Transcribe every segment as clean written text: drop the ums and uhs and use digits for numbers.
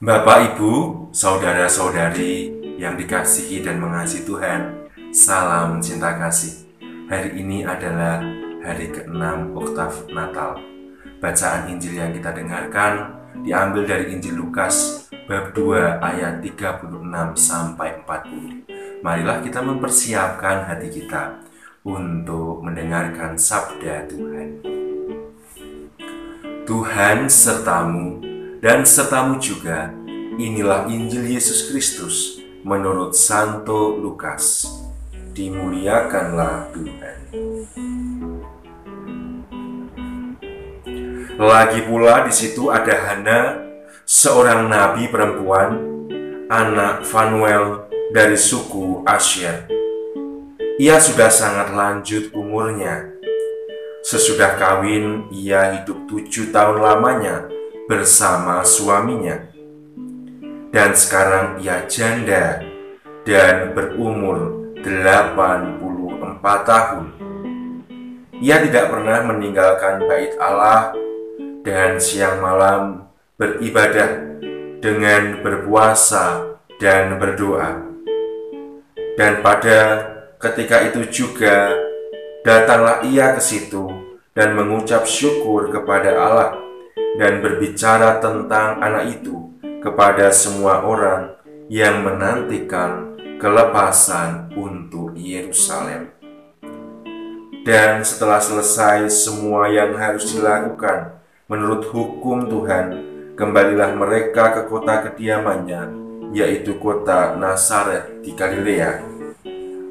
Bapak, Ibu, saudara-saudari yang dikasihi dan mengasihi Tuhan, salam cinta kasih. Hari ini adalah hari ke-6 Oktav Natal. Bacaan Injil yang kita dengarkan diambil dari Injil Lukas bab 2 ayat 36 sampai 40. Marilah kita mempersiapkan hati kita untuk mendengarkan sabda Tuhan. Tuhan sertamu dan sertamu juga. Inilah Injil Yesus Kristus menurut Santo Lukas. Dimuliakanlah Tuhan. Lagi pula di situ ada Hana, seorang nabi perempuan, anak Fanuel dari suku Asyer. Ia sudah sangat lanjut umurnya. Sesudah kawin, ia hidup 7 tahun lamanya bersama suaminya. Dan sekarang ia janda dan berumur 84 tahun. Ia tidak pernah meninggalkan bait Allah dan siang malam beribadah dengan berpuasa dan berdoa. Dan pada ketika itu juga datanglah ia ke situ dan mengucap syukur kepada Allah dan berbicara tentang anak itu kepada semua orang yang menantikan kelepasan untuk Yerusalem. Dan setelah selesai semua yang harus dilakukan menurut hukum Tuhan, kembalilah mereka ke kota kediamannya, yaitu kota Nazaret di Galilea.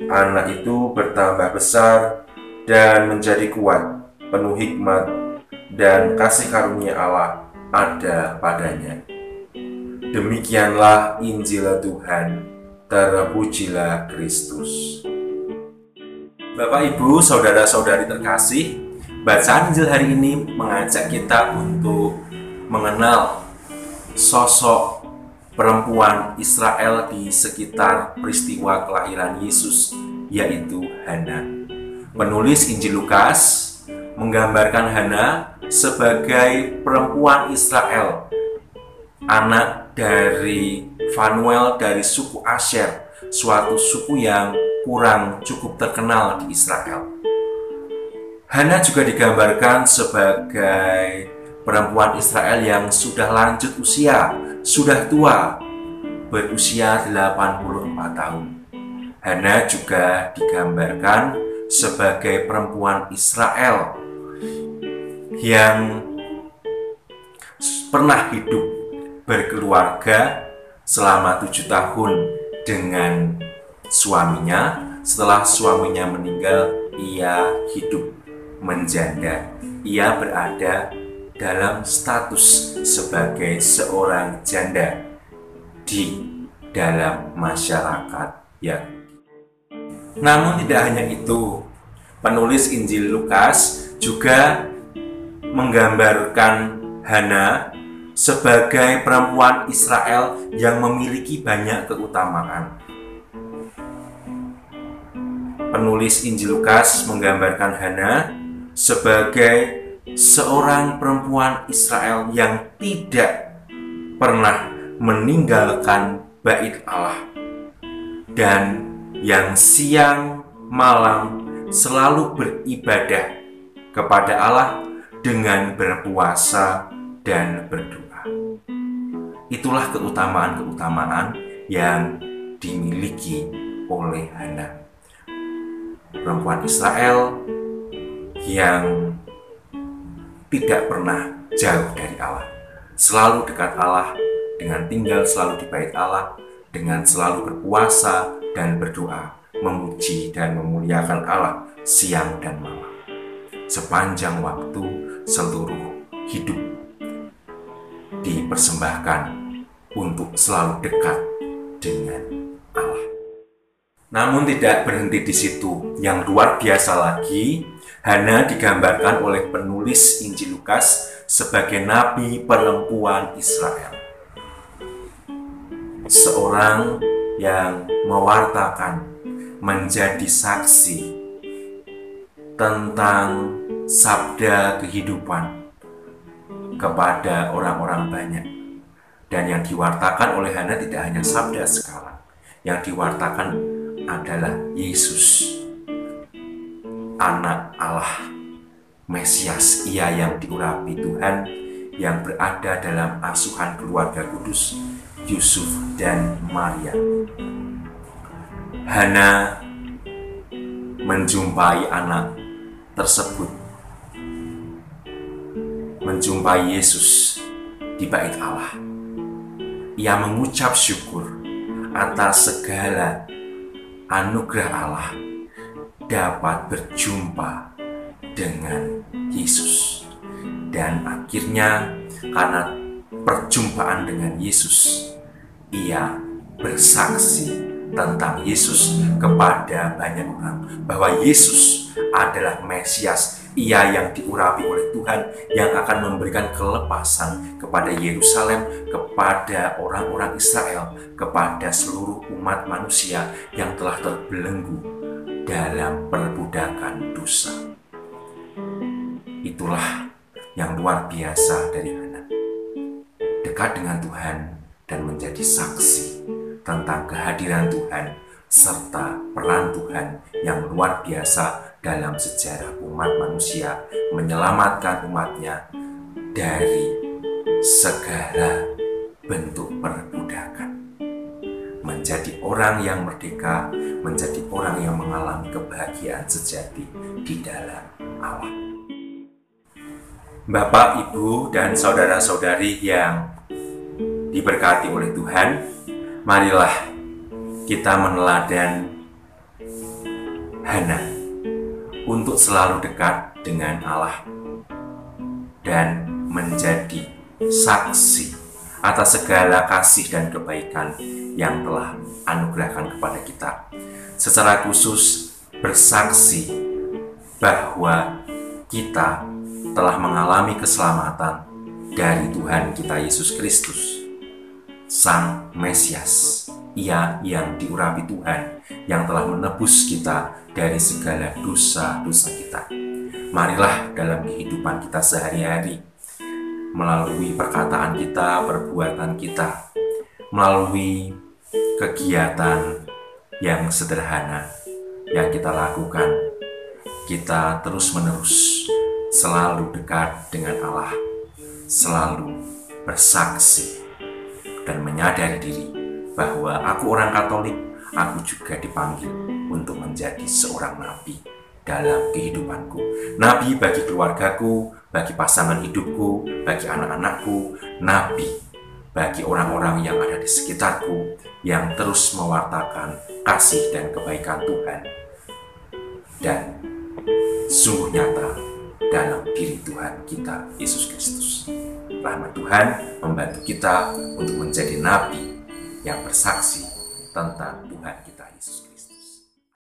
Anak itu bertambah besar dan menjadi kuat, penuh hikmat, dan kasih karunia Allah ada padanya. Demikianlah Injil Tuhan. Terpujilah Kristus. Bapak, Ibu, saudara-saudari terkasih, bacaan Injil hari ini mengajak kita untuk mengenal sosok perempuan Israel di sekitar peristiwa kelahiran Yesus, yaitu Hana. Penulis Injil Lukas menggambarkan Hana sebagai perempuan Israel, anak dari Fanuel dari suku Asyer, suatu suku yang kurang cukup terkenal di Israel. Hana juga digambarkan sebagai perempuan Israel yang sudah lanjut usia, sudah tua, berusia 84 tahun. Hana juga digambarkan sebagai perempuan Israel yang pernah hidup berkeluarga selama 7 tahun dengan suaminya. Setelah suaminya meninggal, ia hidup menjanda. Ia berada dalam status sebagai seorang janda di dalam masyarakat Yahudi. Namun tidak hanya itu, penulis Injil Lukas juga menggambarkan Hana sebagai perempuan Israel yang memiliki banyak keutamaan. Penulis Injil Lukas menggambarkan Hana sebagai seorang perempuan Israel yang tidak pernah meninggalkan bait Allah dan yang siang malam selalu beribadah kepada Allah dengan berpuasa dan berdoa. Itulah keutamaan-keutamaan yang dimiliki oleh Hana, perempuan Israel yang tidak pernah jauh dari Allah, selalu dekat Allah, dengan tinggal selalu di bait Allah, dengan selalu berpuasa dan berdoa, memuji dan memuliakan Allah siang dan malam. Sepanjang waktu, seluruh hidup dipersembahkan untuk selalu dekat dengan Allah. Namun tidak berhenti di situ. Yang luar biasa lagi, Hana digambarkan oleh penulis Injil Lukas sebagai nabi perempuan Israel. Seorang yang mewartakan, menjadi saksi tentang sabda kehidupan kepada orang-orang banyak. Dan yang diwartakan oleh Hana tidak hanya sabda sekarang, yang diwartakan adalah Yesus, anak Allah, Mesias, ia yang diurapi Tuhan, yang berada dalam asuhan keluarga kudus Yusuf dan Maria. Hana menjumpai anak tersebut, menjumpai Yesus di bait Allah. Ia mengucap syukur atas segala anugerah Allah dapat berjumpa dengan Yesus. Dan akhirnya karena perjumpaan dengan Yesus, ia bersaksi tentang Yesus kepada banyak orang bahwa Yesus adalah Mesias, ia yang diurapi oleh Tuhan, yang akan memberikan kelepasan kepada Yerusalem, kepada orang-orang Israel, kepada seluruh umat manusia yang telah terbelenggu dalam perbudakan dosa. Itulah yang luar biasa dari Hana. Dekat dengan Tuhan dan menjadi saksi tentang kehadiran Tuhan serta peran Tuhan yang luar biasa dalam sejarah umat manusia, menyelamatkan umatnya dari segala bentuk perbudakan, menjadi orang yang merdeka, menjadi orang yang mengalami kebahagiaan sejati di dalam Allah. Bapak, Ibu, dan saudara-saudari yang diberkati oleh Tuhan, marilah kita meneladan Hana untuk selalu dekat dengan Allah dan menjadi saksi atas segala kasih dan kebaikan yang telah anugerahkan kepada kita. Secara khusus bersaksi bahwa kita telah mengalami keselamatan dari Tuhan kita Yesus Kristus, Sang Mesias, ia yang diurapi Tuhan, yang telah menebus kita dari segala dosa-dosa kita. Marilah dalam kehidupan kita sehari-hari, melalui perkataan kita, perbuatan kita, melalui kegiatan yang sederhana yang kita lakukan, kita terus-menerus selalu dekat dengan Allah, selalu bersaksi dan menyadari diri bahwa aku orang Katolik, aku juga dipanggil untuk menjadi seorang nabi dalam kehidupanku. Nabi bagi keluargaku, bagi pasangan hidupku, bagi anak-anakku, nabi bagi orang-orang yang ada di sekitarku, yang terus mewartakan kasih dan kebaikan Tuhan. Dan sungguh nyata dalam diri Tuhan kita Yesus Kristus. Rahmat Tuhan membantu kita untuk menjadi nabi yang bersaksi tentang Tuhan kita.